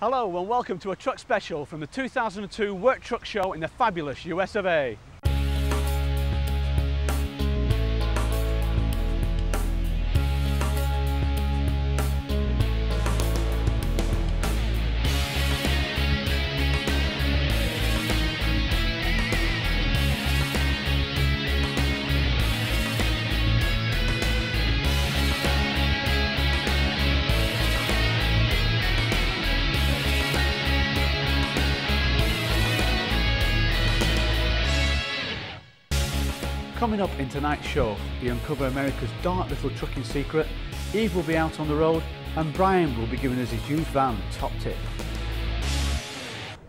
Hello and welcome to a truck special from the 2002 Work Truck Show in the fabulous US of A. Coming up in tonight's show, we uncover America's dark little trucking secret, Eve will be out on the road, and Brian will be giving us his used van top tip.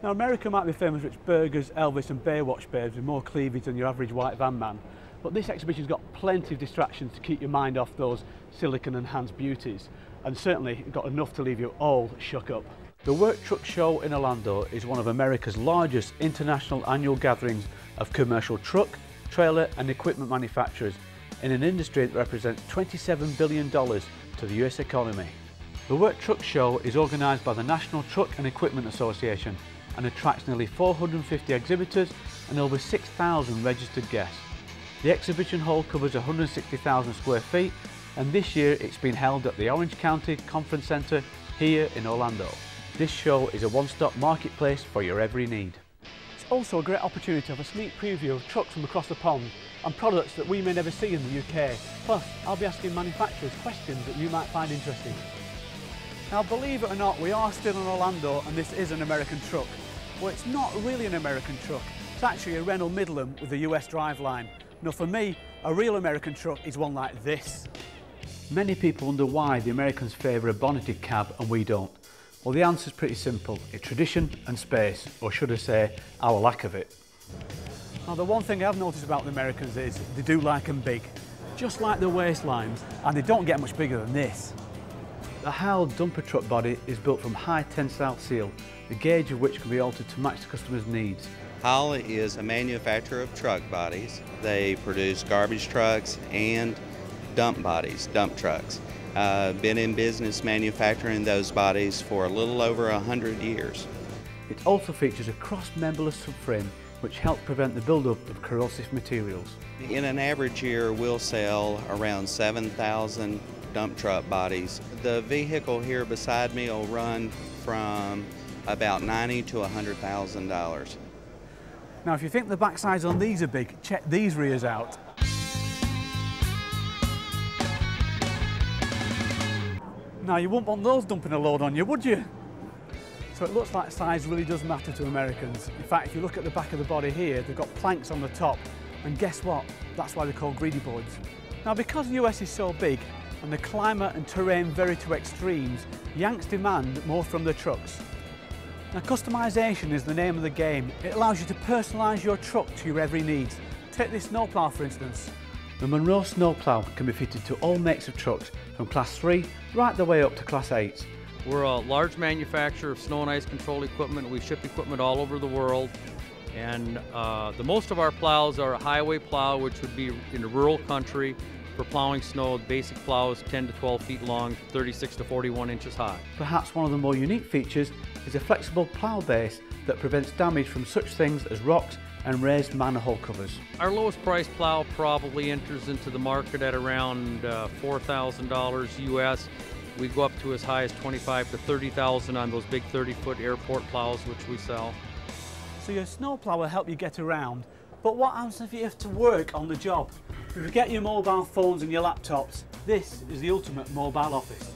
Now, America might be famous for its burgers, Elvis and Baywatch babes with more cleavage than your average white van man, but this exhibition's got plenty of distractions to keep your mind off those silicone-enhanced beauties, and certainly got enough to leave you all shook up. The Work Truck Show in Orlando is one of America's largest international annual gatherings of commercial truck, trailer and equipment manufacturers in an industry that represents $27 billion to the US economy. The Work Truck Show is organised by the National Truck and Equipment Association and attracts nearly 450 exhibitors and over 6,000 registered guests. The exhibition hall covers 160,000 square feet, and this year it's been held at the Orange County Conference Centre here in Orlando. This show is a one-stop marketplace for your every need. It's also a great opportunity to have a sneak preview of trucks from across the pond and products that we may never see in the UK. Plus, I'll be asking manufacturers questions that you might find interesting. Now, believe it or not, we are still in Orlando and this is an American truck. Well, it's not really an American truck. It's actually a Renault Midland with a US driveline. Now, for me, a real American truck is one like this. Many people wonder why the Americans favour a bonneted cab and we don't. Well, the answer's pretty simple. It's tradition and space, or should I say, our lack of it. Now, the one thing I've noticed about the Americans is they do like them big, just like their waistlines, and they don't get much bigger than this. The Howell dumper truck body is built from high tensile steel, the gauge of which can be altered to match the customer's needs. Howell is a manufacturer of truck bodies. They produce garbage trucks and dump bodies, dump trucks. Been in business manufacturing those bodies for a little over 100 years. It also features a cross-memberless subframe which helps prevent the build-up of corrosive materials. In an average year, we'll sell around 7,000 dump truck bodies. The vehicle here beside me will run from about $90,000 to $100,000. Now, if you think the backsides on these are big, check these rears out. Now, you wouldn't want those dumping a load on you, would you? So it looks like size really does matter to Americans. In fact, if you look at the back of the body here, they've got planks on the top, and guess what? That's why they're called greedy boards. Now, because the US is so big and the climate and terrain vary to extremes, Yanks demand more from their trucks. Now, customisation is the name of the game. It allows you to personalise your truck to your every needs. Take this snowplow, for instance. The Monroe snowplow can be fitted to all makes of trucks from Class 3 right the way up to Class 8. We're a large manufacturer of snow and ice control equipment. We ship equipment all over the world, and the most of our plows are a highway plow, which would be in a rural country for plowing snow. The basic plow is 10 to 12 feet long, 36 to 41 inches high. Perhaps one of the more unique features is a flexible plow base that prevents damage from such things as rocks and raised manhole covers. Our lowest price plow probably enters into the market at around $4,000 US. We go up to as high as $25,000 to $30,000 on those big 30-foot airport plows which we sell. So your snowplow will help you get around, but what happens if you have to work on the job? If you forget your mobile phones and your laptops, this is the ultimate mobile office.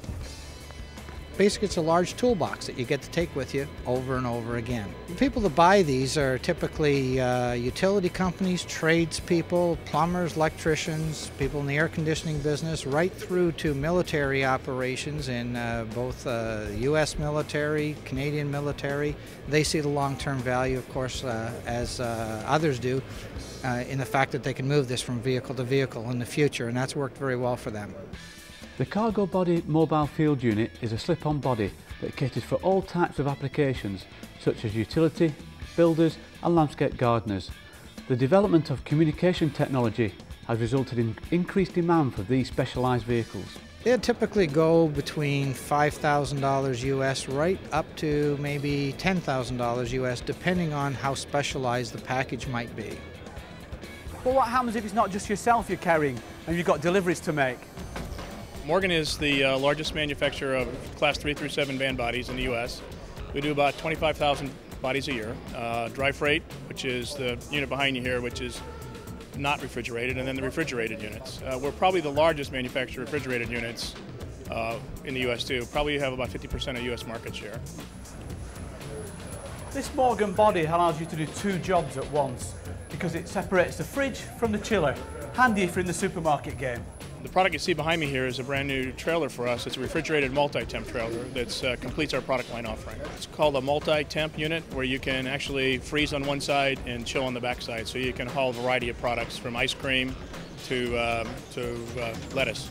Basically, it's a large toolbox that you get to take with you over and over again. The people that buy these are typically utility companies, tradespeople, plumbers, electricians, people in the air conditioning business, right through to military operations in both U.S. military, Canadian military. They see the long-term value, of course, as others do, in the fact that they can move this from vehicle to vehicle in the future, and that's worked very well for them. The Cargo Body Mobile Field Unit is a slip-on body that caters for all types of applications such as utility, builders and landscape gardeners. The development of communication technology has resulted in increased demand for these specialised vehicles. They'd typically go between $5,000 US right up to maybe $10,000 US, depending on how specialized the package might be. But what happens if it's not just yourself you're carrying and you've got deliveries to make? Morgan is the largest manufacturer of Class 3 through 7 van bodies in the U.S. We do about 25,000 bodies a year. Dry freight, which is the unit behind you here, which is not refrigerated, and then the refrigerated units. We're probably the largest manufacturer of refrigerated units in the U.S. too. Probably have about 50% of U.S. market share. This Morgan body allows you to do two jobs at once because it separates the fridge from the chiller. Handy if you're in the supermarket game. The product you see behind me here is a brand new trailer for us. It's a refrigerated multi-temp trailer that completes our product line offering. It's called a multi-temp unit, where you can actually freeze on one side and chill on the back side. So you can haul a variety of products from ice cream to lettuce.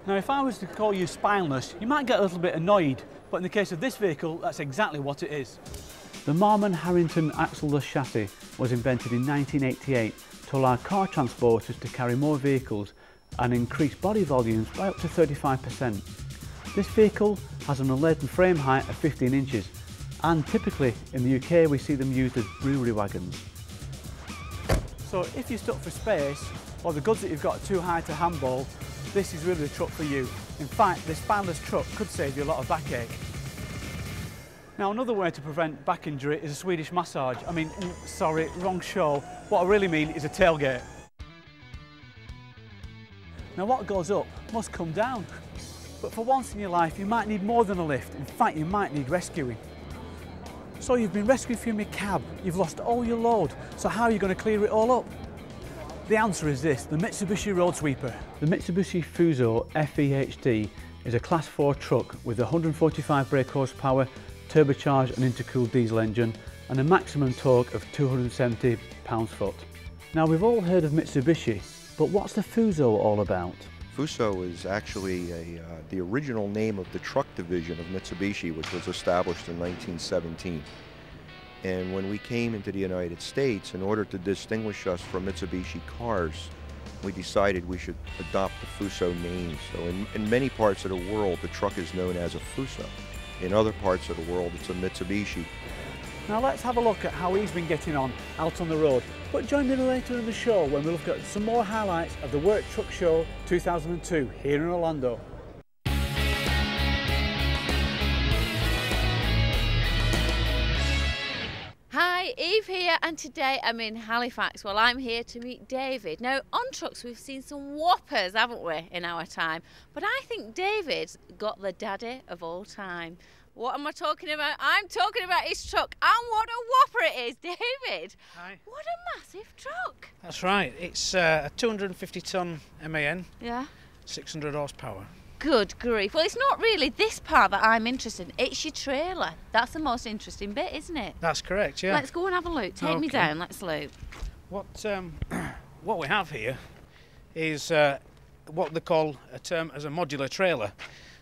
Now if I was to call you spineless, you might get a little bit annoyed, but in the case of this vehicle, that's exactly what it is. The Marmon Harrington axleless chassis was invented in 1988 to allow car transporters to carry more vehicles and increase body volumes by up to 35%. This vehicle has an unladen frame height of 15 inches, and typically in the UK we see them used as brewery wagons. So if you're stuck for space, or the goods that you've got are too high to handball, this is really the truck for you. In fact, this spineless truck could save you a lot of backache. Now another way to prevent back injury is a Swedish massage. Sorry, wrong show. What I really mean is a tailgate. Now what goes up must come down. But for once in your life you might need more than a lift. In fact, you might need rescuing. So you've been rescued from your cab, you've lost all your load, so how are you going to clear it all up? The answer is this, the Mitsubishi Road Sweeper. The Mitsubishi Fuso FE-HD is a Class 4 truck with 145 brake horsepower, turbocharged and intercooled diesel engine and a maximum torque of 270 pounds-foot. Now we've all heard of Mitsubishi, but what's the Fuso all about? Fuso is actually the original name of the truck division of Mitsubishi, which was established in 1917. And when we came into the United States, in order to distinguish us from Mitsubishi cars, we decided we should adopt the Fuso name. So in many parts of the world, the truck is known as a Fuso. In other parts of the world, it's a Mitsubishi. Now let's have a look at how he's been getting on out on the road. But join me later in the show when we look at some more highlights of the Work Truck Show 2002 here in Orlando. Hi, Eve here, and today I'm in Halifax. Well, I'm here to meet David. Now, on trucks we've seen some whoppers, haven't we, in our time? But I think David's got the daddy of all time. What am I talking about? I'm talking about his truck, and what a whopper it is, David. Hi. What a massive truck. That's right. It's a 250-ton MAN, Yeah. 600 horsepower. Good grief. Well, it's not really this part that I'm interested in. It's your trailer. That's the most interesting bit, isn't it? That's correct, yeah. Let's go and have a look. Take me Okay. down. Let's look. What we have here is what they call a term as a modular trailer.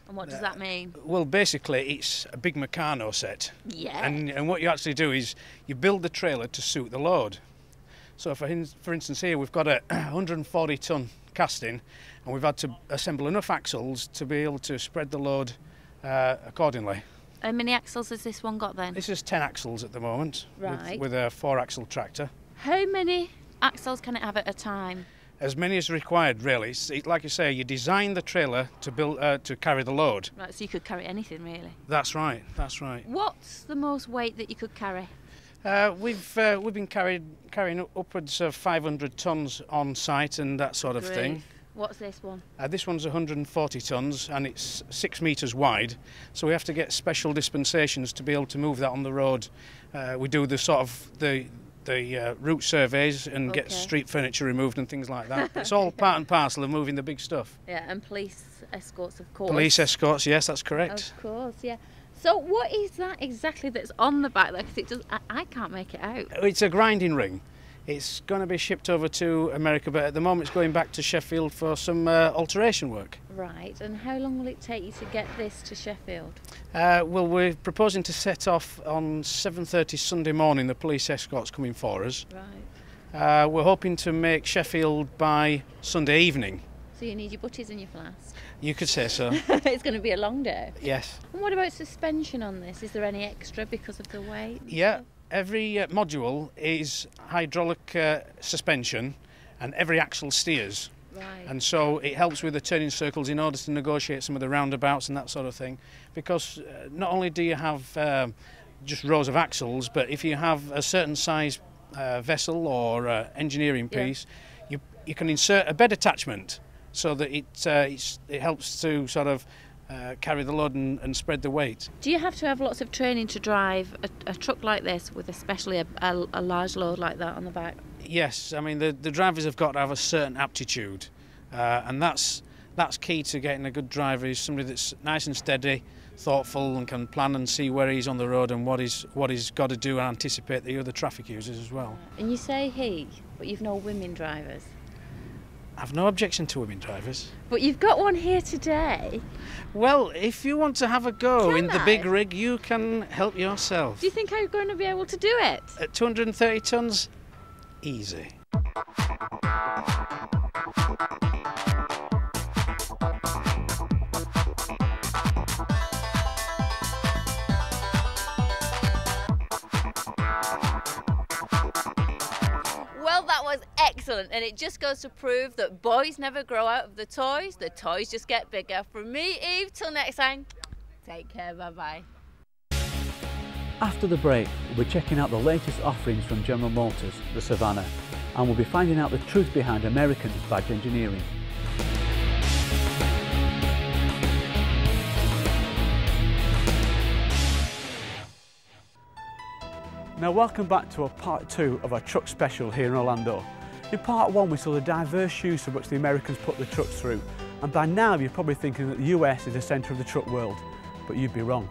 And what does that mean? Well, basically, it's a big Meccano set. Yeah. And what you actually do is you build the trailer to suit the load. So for instance here we've got a 140-ton casting, and we've had to assemble enough axles to be able to spread the load accordingly. How many axles has this one got then? This is 10 axles at the moment, Right. with a 4-axle tractor. How many axles can it have at a time? As many as required, really. Like you say, you design the trailer to build to carry the load. Right, so you could carry anything really. That's right. That's right. What's the most weight that you could carry? We've been carrying upwards of 500 tons on site and that sort of thing. What's this one? This one's 140 tons and it's 6 metres wide, so we have to get special dispensations to be able to move that on the road. We do the sort of the route surveys and get street furniture removed and things like that. It's all part and parcel of moving the big stuff. Yeah, and police escorts, of course. Police escorts, yes, that's correct. Of course, yeah. So what is that exactly that's on the back there? Because I can't make it out. It's a grinding ring. It's going to be shipped over to America, but at the moment it's going back to Sheffield for some alteration work. Right, and how long will it take you to get this to Sheffield? Well, we're proposing to set off on 7:30 Sunday morning. The police escort's coming for us. Right. We're hoping to make Sheffield by Sunday evening. So you need your butties and your flask. You could say so. It's going to be a long day. Yes. And what about suspension on this? Is there any extra because of the weight? Yeah, every module is hydraulic suspension and every axle steers. Right. And so it helps with the turning circles in order to negotiate some of the roundabouts and that sort of thing. Because not only do you have just rows of axles, but if you have a certain size vessel or engineering piece, you can insert a bed attachment so that it helps to sort of carry the load and spread the weight. Do you have to have lots of training to drive a truck like this with especially a large load like that on the back? Yes, I mean the drivers have got to have a certain aptitude, and that's key to getting a good driver. Is somebody that's nice and steady, thoughtful, and can plan and see where he's on the road and what he's got to do and anticipate the other traffic users as well. And you say he, but you've no women drivers. I've no objection to women drivers. But you've got one here today. Well, if you want to have a go Can in the I? big rig, you can help yourself. Do you think I'm going to be able to do it? At 230 tonnes, easy. Well, that was excellent, and it just goes to prove that boys never grow out of the toys just get bigger. From me, Eve, till next time, take care, bye-bye. After the break, we'll be checking out the latest offerings from General Motors, the Savannah, and we'll be finding out the truth behind American badge engineering. Now welcome back to part 2 of our truck special here in Orlando. In part 1 we saw the diverse use of which the Americans put the trucks through, and by now you're probably thinking that the US is the centre of the truck world, but you'd be wrong.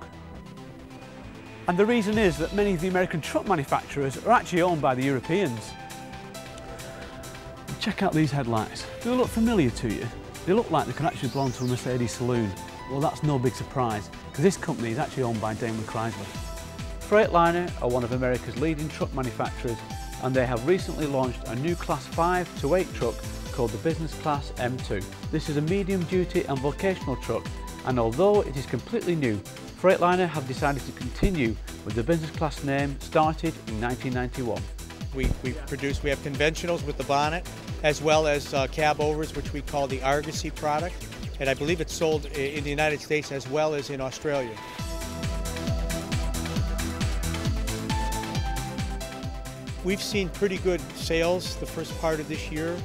And the reason is that many of the American truck manufacturers are actually owned by the Europeans. Check out these headlights. Do they look familiar to you? They look like they could actually belong to a Mercedes saloon. Well, that's no big surprise, because this company is actually owned by Daimler Chrysler. Freightliner are one of America's leading truck manufacturers, and they have recently launched a new Class 5 to 8 truck called the Business Class M2. This is a medium duty and vocational truck, and although it is completely new, Freightliner have decided to continue with the business class name started in 1991. We have conventionals with the bonnet, as well as cab overs, which we call the Argosy product, and I believe it's sold in the United States as well as in Australia. We've seen pretty good sales the first part of this year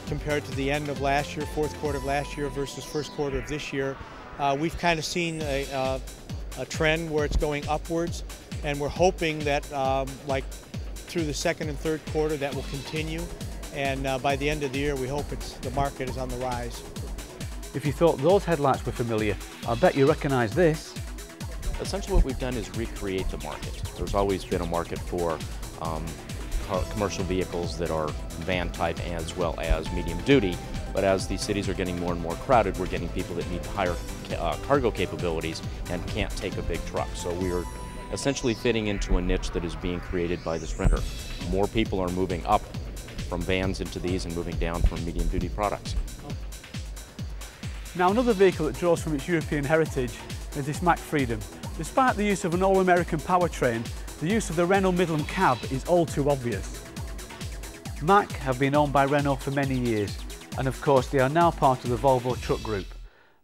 compared to the end of last year, fourth quarter of last year versus first quarter of this year. We've kind of seen a trend where it's going upwards, and we're hoping that like through the second and third quarter that will continue, and by the end of the year we hope the market is on the rise. If you thought those headlights were familiar, I bet you recognise this. Essentially what we've done is recreate the market. There's always been a market for commercial vehicles that are van type as well as medium duty, but as these cities are getting more and more crowded, we're getting people that need higher cargo capabilities and can't take a big truck. So we're essentially fitting into a niche that is being created by this renter. More people are moving up from vans into these and moving down from medium duty products. Now another vehicle that draws from its European heritage is this Mack Freedom. Despite the use of an all-American powertrain, the use of the Renault Midland cab is all too obvious. Mack have been owned by Renault for many years, and of course they are now part of the Volvo truck group.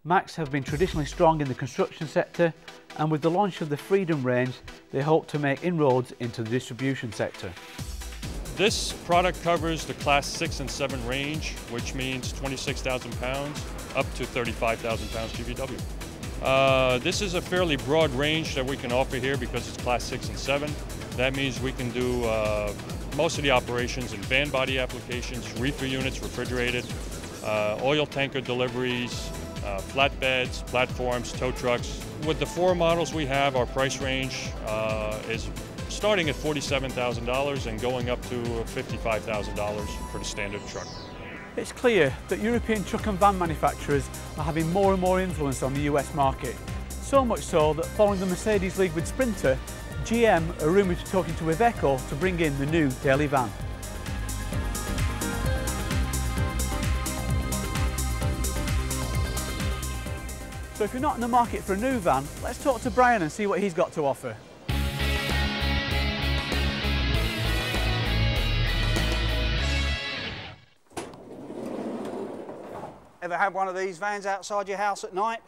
Macks have been traditionally strong in the construction sector, and with the launch of the Freedom range, they hope to make inroads into the distribution sector. This product covers the Class 6 and 7 range, which means 26,000 pounds up to 35,000 pounds GVW. This is a fairly broad range that we can offer here because it's Class 6 and 7. That means we can do most of the operations in van body applications, reefer units, refrigerated, oil tanker deliveries, flatbeds, platforms, tow trucks. With the 4 models we have, our price range is starting at $47,000 and going up to $55,000 for the standard truck. It's clear that European truck and van manufacturers are having more and more influence on the US market. So much so that following the Mercedes league with Sprinter, GM are rumoured to be talking to Iveco to bring in the new daily van. So if you're not in the market for a new van, let's talk to Brian and see what he's got to offer. Ever had one of these vans outside your house at night?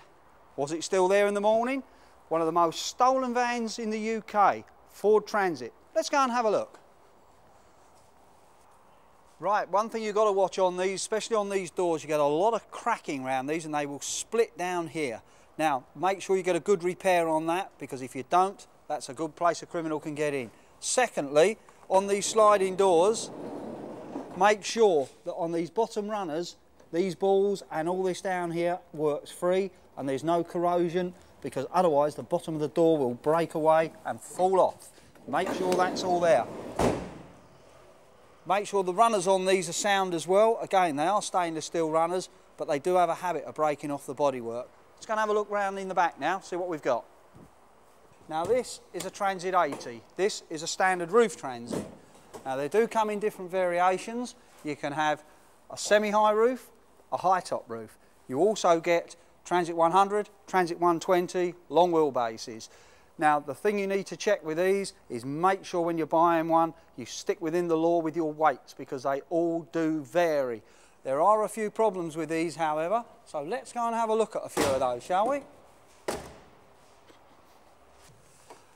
Was it still there in the morning? One of the most stolen vans in the UK, Ford Transit. Let's go and have a look. Right, one thing you've got to watch on these, especially on these doors, you get a lot of cracking around these and they will split down here. Now, make sure you get a good repair on that, because if you don't, that's a good place a criminal can get in. Secondly, on these sliding doors, make sure that on these bottom runners, these balls and all this down here works free and there's no corrosion, because otherwise the bottom of the door will break away and fall off. Make sure that's all there. Make sure the runners on these are sound as well. Again, they are stainless steel runners, but they do have a habit of breaking off the bodywork. Let's go and have a look round in the back now, see what we've got. Now this is a Transit 80. This is a standard roof Transit. Now they do come in different variations. You can have a semi-high roof, a high-top roof. You also get Transit 100, Transit 120, long wheelbases. Now the thing you need to check with these is make sure when you're buying one you stick within the law with your weights, because they all do vary. There are a few problems with these, however, so let's go and have a look at a few of those, shall we?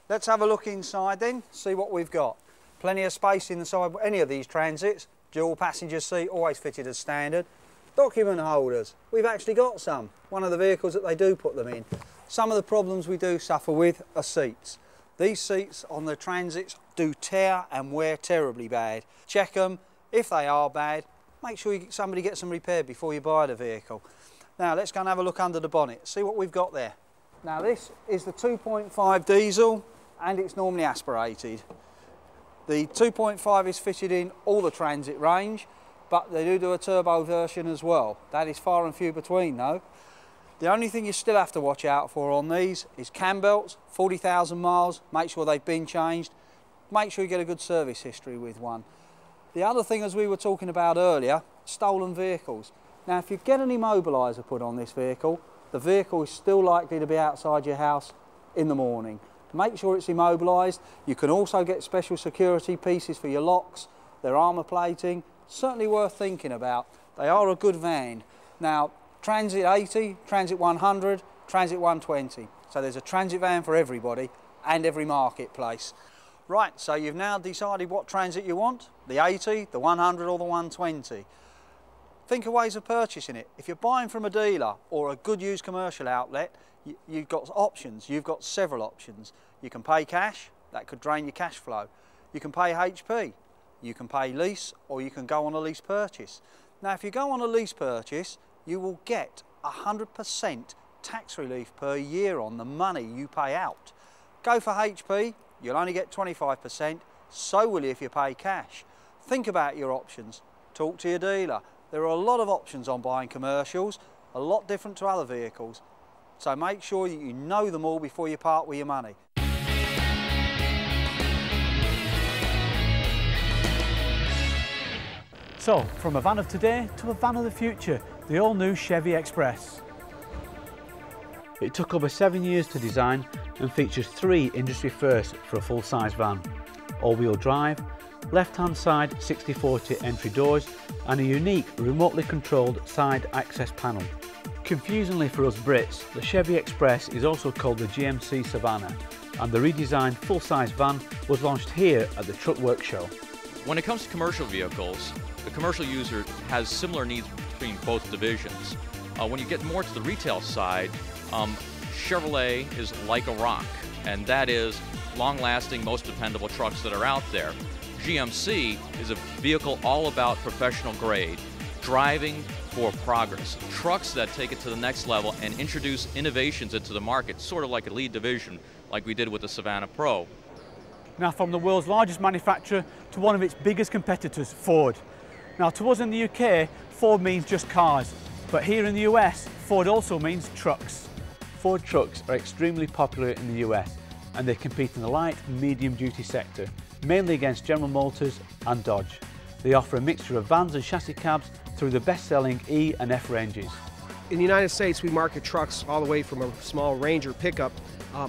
Let's have a look inside then, see what we've got. Plenty of space inside any of these Transits. Dual passenger seat, always fitted as standard. Document holders, we've actually got some. One of the vehicles that they do put them in. Some of the problems we do suffer with are seats. These seats on the Transits do tear and wear terribly bad. Check them. If they are bad, make sure somebody gets them repaired before you buy the vehicle. Now let's go and have a look under the bonnet, see what we've got there. Now this is the 2.5 diesel and it's normally aspirated. The 2.5 is fitted in all the Transit range, but they do a turbo version as well. That is far and few between though. The only thing you still have to watch out for on these is cam belts, 40,000 miles, make sure they've been changed. Make sure you get a good service history with one. The other thing, as we were talking about earlier, stolen vehicles. Now if you get an immobiliser put on this vehicle, the vehicle is still likely to be outside your house in the morning. Make sure it's immobilised. You can also get special security pieces for your locks, their armour plating, certainly worth thinking about. They are a good van. Now, Transit 80, Transit 100, Transit 120. So there's a Transit van for everybody and every marketplace. Right, so you've now decided what Transit you want, the 80, the 100 or the 120. Think of ways of purchasing it. If you're buying from a dealer or a good used commercial outlet, you've got options, you've got several options. You can pay cash, that could drain your cash flow. You can pay HP, you can pay lease, or you can go on a lease purchase. Now if you go on a lease purchase, you will get 100% tax relief per year on the money you pay out. Go for HP, you'll only get 25%, so will you if you pay cash. Think about your options, talk to your dealer. There are a lot of options on buying commercials, a lot different to other vehicles. So make sure that you know them all before you part with your money. So, from a van of today to a van of the future, the all-new Chevy Express. It took over 7 years to design and features 3 industry firsts for a full-size van. All-wheel drive, left-hand side 60/40 entry doors and a unique remotely controlled side access panel. Confusingly for us Brits, the Chevy Express is also called the GMC Savannah, and the redesigned full-size van was launched here at the Truck Work Show. When it comes to commercial vehicles, the commercial user has similar needs between both divisions. When you get more to the retail side, Chevrolet is like a rock, and that is long-lasting, most dependable trucks that are out there. GMC is a vehicle all about professional grade, driving for progress. Trucks that take it to the next level and introduce innovations into the market, sort of like a lead division, like we did with the Savannah Pro. Now from the world's largest manufacturer to one of its biggest competitors, Ford. Now to us in the UK, Ford means just cars, but here in the US, Ford also means trucks. Ford trucks are extremely popular in the US, and they compete in the light and medium duty sector, mainly against General Motors and Dodge. They offer a mixture of vans and chassis cabs through the best-selling E and F ranges. In the United States, we market trucks all the way from a small Ranger pickup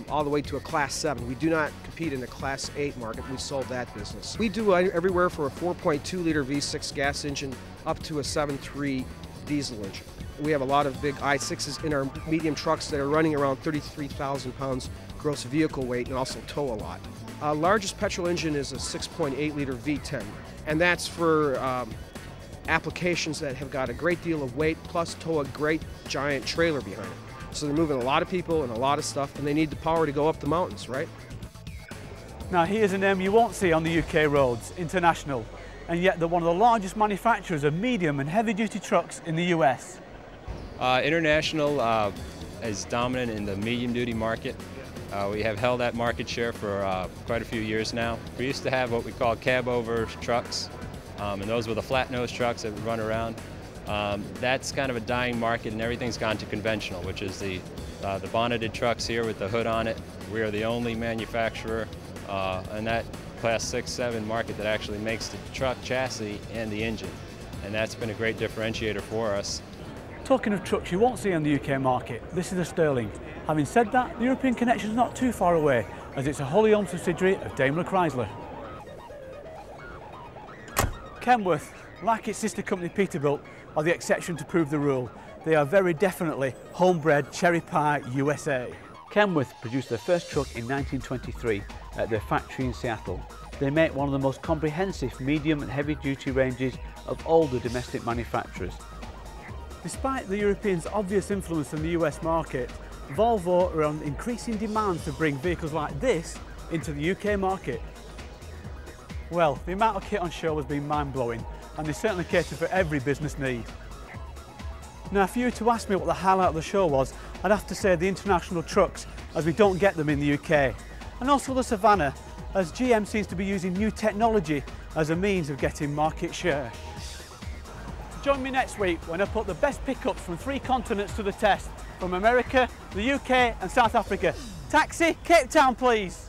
all the way to a Class 7. We do not compete in the Class 8 market. We sold that business. We do everywhere from a 4.2-liter V6 gas engine up to a 7.3 diesel engine. We have a lot of big I6s in our medium trucks that are running around 33,000 pounds gross vehicle weight and also tow a lot. Largest petrol engine is a 6.8-liter V10, and that's for applications that have got a great deal of weight plus tow a great giant trailer behind it. So they're moving a lot of people and a lot of stuff, and they need the power to go up the mountains, right? Now here's a name you won't see on the UK roads, International, and yet they're one of the largest manufacturers of medium and heavy duty trucks in the US. International is dominant in the medium duty market. We have held that market share for quite a few years now. We used to have what we call cab-over trucks, and those were the flat-nose trucks that would run around. That's kind of a dying market, and everything's gone to conventional, which is the bonneted trucks here with the hood on it. We are the only manufacturer in that Class 6, 7 market that actually makes the truck chassis and the engine, and that's been a great differentiator for us. Talking of trucks you won't see on the UK market, this is a Sterling. Having said that, the European connection is not too far away, as it's a wholly owned subsidiary of Daimler Chrysler. Kenworth, like its sister company Peterbilt, are the exception to prove the rule. They are very definitely homebred cherry pie USA. Kenworth produced their first truck in 1923 at their factory in Seattle. They make one of the most comprehensive medium and heavy duty ranges of all the domestic manufacturers. Despite the Europeans' obvious influence on the US market, Volvo are on increasing demand to bring vehicles like this into the UK market. Well, the amount of kit on show has been mind-blowing, and they certainly cater for every business need. Now, if you were to ask me what the highlight of the show was, I'd have to say the International trucks, as we don't get them in the UK. And also the Savannah, as GM seems to be using new technology as a means of getting market share. Join me next week when I put the best pickups from 3 continents to the test, from America, the UK and South Africa. Taxi, Cape Town please.